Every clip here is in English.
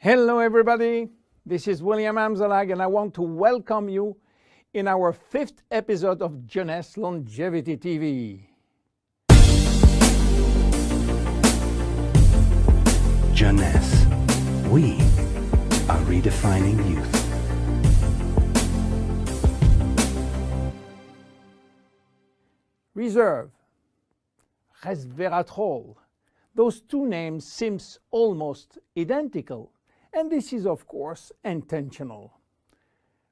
Hello everybody, this is William Amzalag and I want to welcome you in our 5th episode of Jeunesse Longevity TV. Jeunesse, we are redefining youth. Reserve, resveratrol, those two names seem almost identical. And this is, of course, intentional.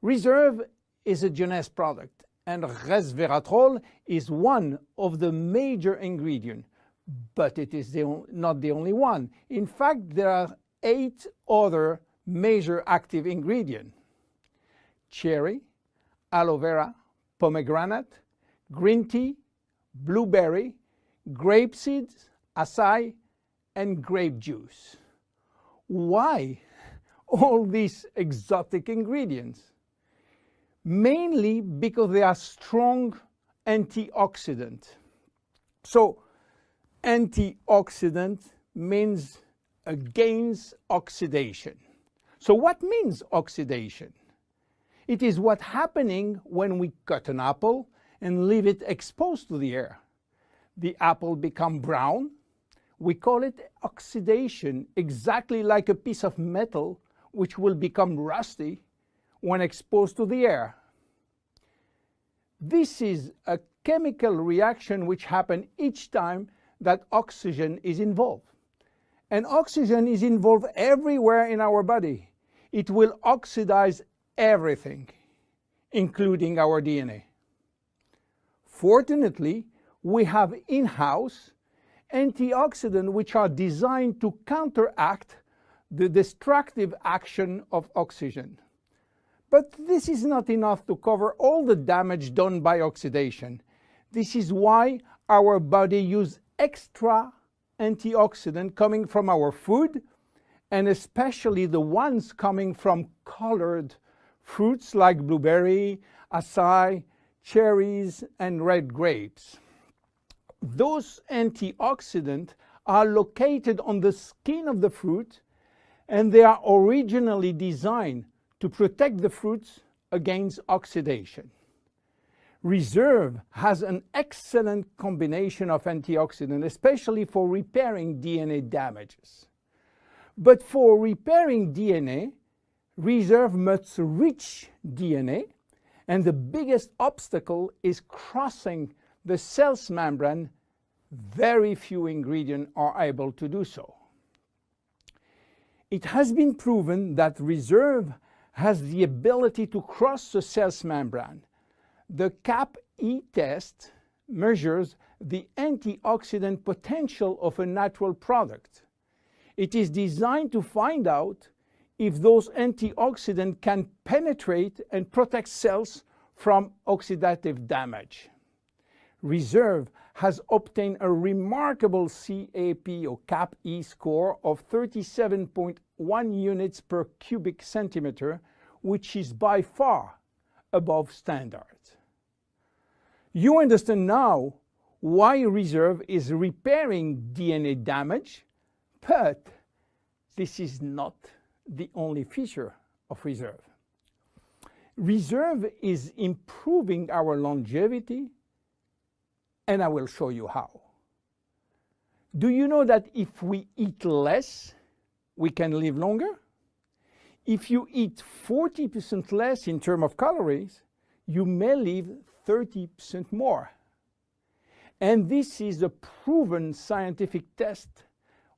Reserve is a Jeunesse product, and resveratrol is one of the major ingredients, but it is not the only one. In fact, there are 8 other major active ingredients: cherry, aloe vera, pomegranate, green tea, blueberry, grape seeds, acai, and grape juice. Why all these exotic ingredients? Mainly because they are strong antioxidants. So antioxidant means against oxidation. So what means oxidation? It is what's happening when we cut an apple and leave it exposed to the air. The apple becomes brown. We call it oxidation, exactly like a piece of metal which will become rusty when exposed to the air. This is a chemical reaction which happens each time that oxygen is involved. And oxygen is involved everywhere in our body. It will oxidize everything, including our DNA. Fortunately, we have in-house antioxidants which are designed to counteract the destructive action of oxygen. But this is not enough to cover all the damage done by oxidation. This is why our body uses extra antioxidants coming from our food, and especially the ones coming from colored fruits like blueberry, acai, cherries, and red grapes. Those antioxidants are located on the skin of the fruit, and they are originally designed to protect the fruits against oxidation. Reserve has an excellent combination of antioxidants, especially for repairing DNA damages. But for repairing DNA, Reserve must reach DNA, and the biggest obstacle is crossing the cell's membrane. Very few ingredients are able to do so. It has been proven that Reserve has the ability to cross the cell's membrane. The CAP-E test measures the antioxidant potential of a natural product. It is designed to find out if those antioxidants can penetrate and protect cells from oxidative damage. Reserve has obtained a remarkable CAP or CAP-E score of 37.1 units per cubic centimeter, which is by far above standards. You understand now why Reserve is repairing DNA damage, but this is not the only feature of Reserve. Reserve is improving our longevity, and I will show you how. Do you know that if we eat less, we can live longer? If you eat 40% less in terms of calories, you may live 30% more. And this is a proven scientific test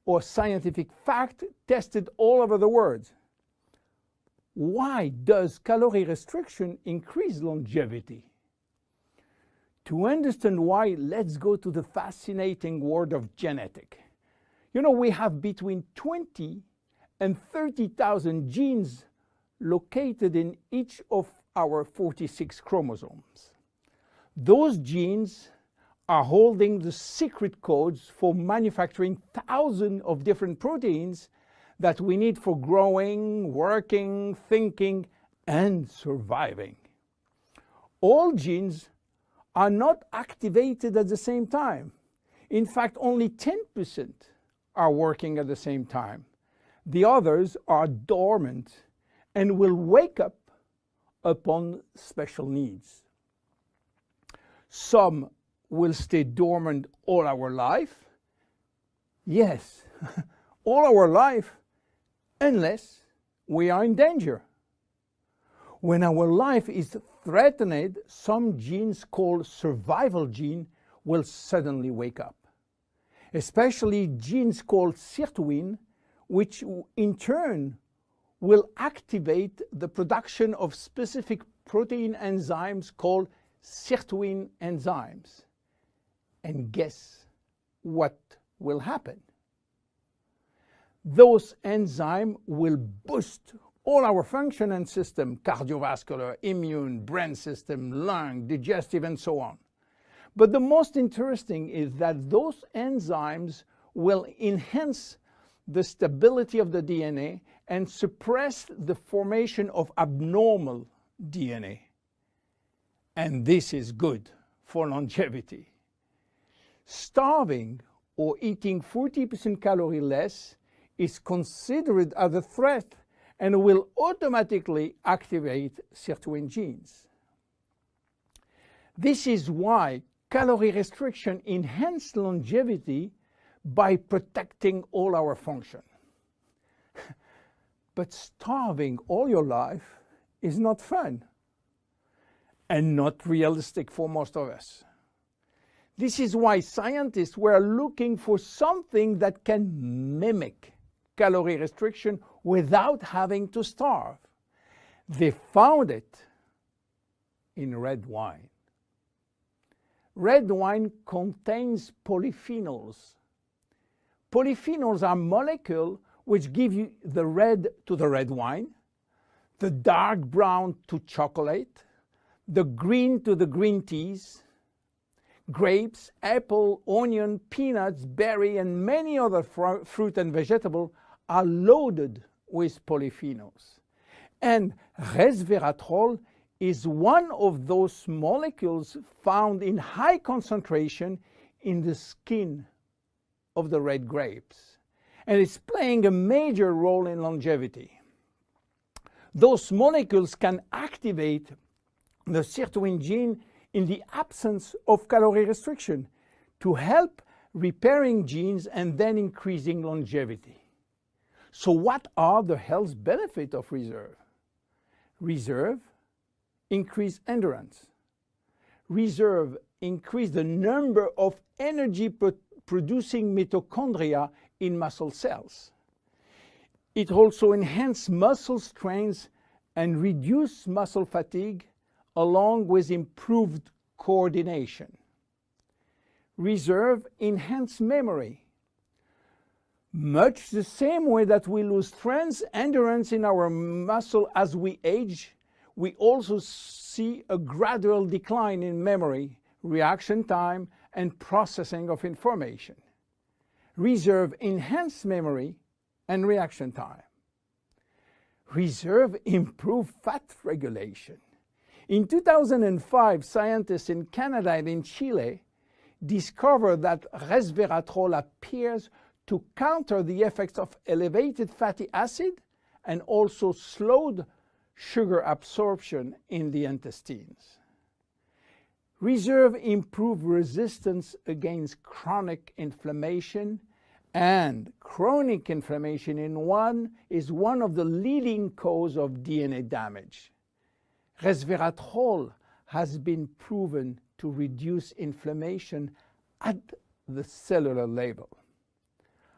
or scientific fact tested all over the world. Why does calorie restriction increase longevity? To understand why, let's go to the fascinating world of genetics. You know, we have between 20 and 30,000 genes located in each of our 46 chromosomes. Those genes are holding the secret codes for manufacturing thousands of different proteins that we need for growing, working, thinking, and surviving. All genes are not activated at the same time. In fact, only 10% are working at the same time. The others are dormant and will wake up upon special needs. Some will stay dormant all our life. Yes, all our life, unless we are in danger. When our life is threatened, some genes called survival gene will suddenly wake up. Especially genes called sirtuin, which in turn will activate the production of specific protein enzymes called sirtuin enzymes. And guess what will happen? Those enzymes will boost all our function and system, cardiovascular, immune, brain system, lung, digestive, and so on. But the most interesting is that those enzymes will enhance the stability of the DNA and suppress the formation of abnormal DNA. And this is good for longevity. Starving or eating 40% calorie less is considered as a threat and will automatically activate sirtuin genes. This is why calorie restriction enhances longevity by protecting all our function. But starving all your life is not fun and not realistic for most of us. This is why scientists were looking for something that can mimic calorie restriction without having to starve. They found it in red wine. Red wine contains polyphenols. Polyphenols are molecules which give you the red to the red wine, the dark brown to chocolate, the green to the green teas. Grapes, apple, onion, peanuts, berry, and many other fruit and vegetables are loaded with polyphenols. And resveratrol is one of those molecules found in high concentration in the skin of the red grapes. And it's playing a major role in longevity. Those molecules can activate the sirtuin gene in the absence of calorie restriction to help repairing genes and then increasing longevity. So what are the health benefits of reserve? Reserve increase endurance. Reserve increase the number of energy producing mitochondria in muscle cells. It also enhances muscle strength and reduce muscle fatigue along with improved coordination. Reserve enhance memory. Much the same way that we lose strength, endurance in our muscle as we age, we also see a gradual decline in memory, reaction time, and processing of information. Reserve enhance memory and reaction time. Reserve improve fat regulation. In 2005, scientists in Canada and in Chile discovered that resveratrol appears to counter the effects of elevated fatty acid and also slowed sugar absorption in the intestines. Reserve improve resistance against chronic inflammation, and chronic inflammation is one of the leading causes of DNA damage. Resveratrol has been proven to reduce inflammation at the cellular level.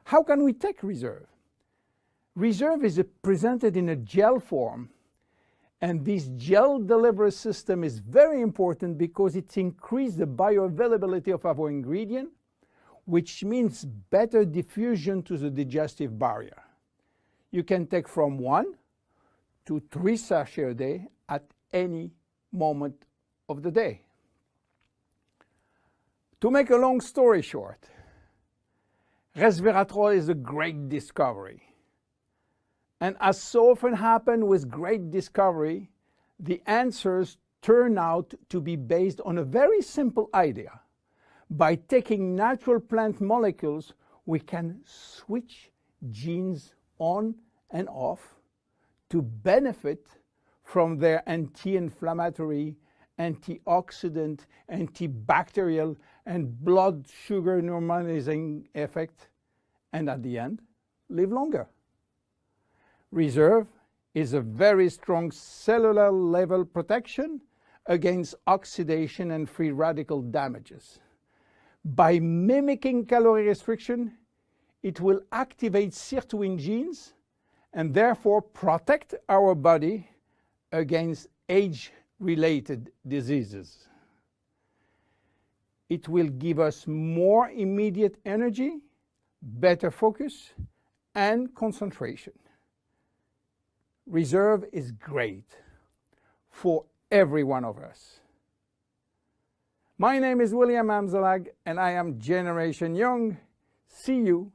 How can we take reserve? Reserve is presented in a gel form, and this gel delivery system is very important because it increases the bioavailability of our ingredient, which means better diffusion to the digestive barrier. You can take from 1 to 3 sachets a day at any moment of the day. To make a long story short, resveratrol is a great discovery. And as so often happens with great discovery, the answers turn out to be based on a very simple idea. By taking natural plant molecules, we can switch genes on and off to benefit from their anti-inflammatory, antioxidant, antibacterial, and blood sugar normalizing effect, and at the end, live longer. Reserve is a very strong cellular level protection against oxidation and free radical damages. By mimicking calorie restriction, it will activate sirtuin genes and therefore protect our body against age-related diseases. It will give us more immediate energy, better focus, and concentration. Reserve is great for every one of us. My name is William Amzalag, and I am Generation Young. See you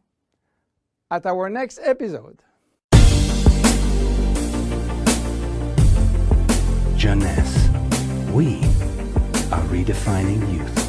at our next episode. Jeunesse. We are redefining youth.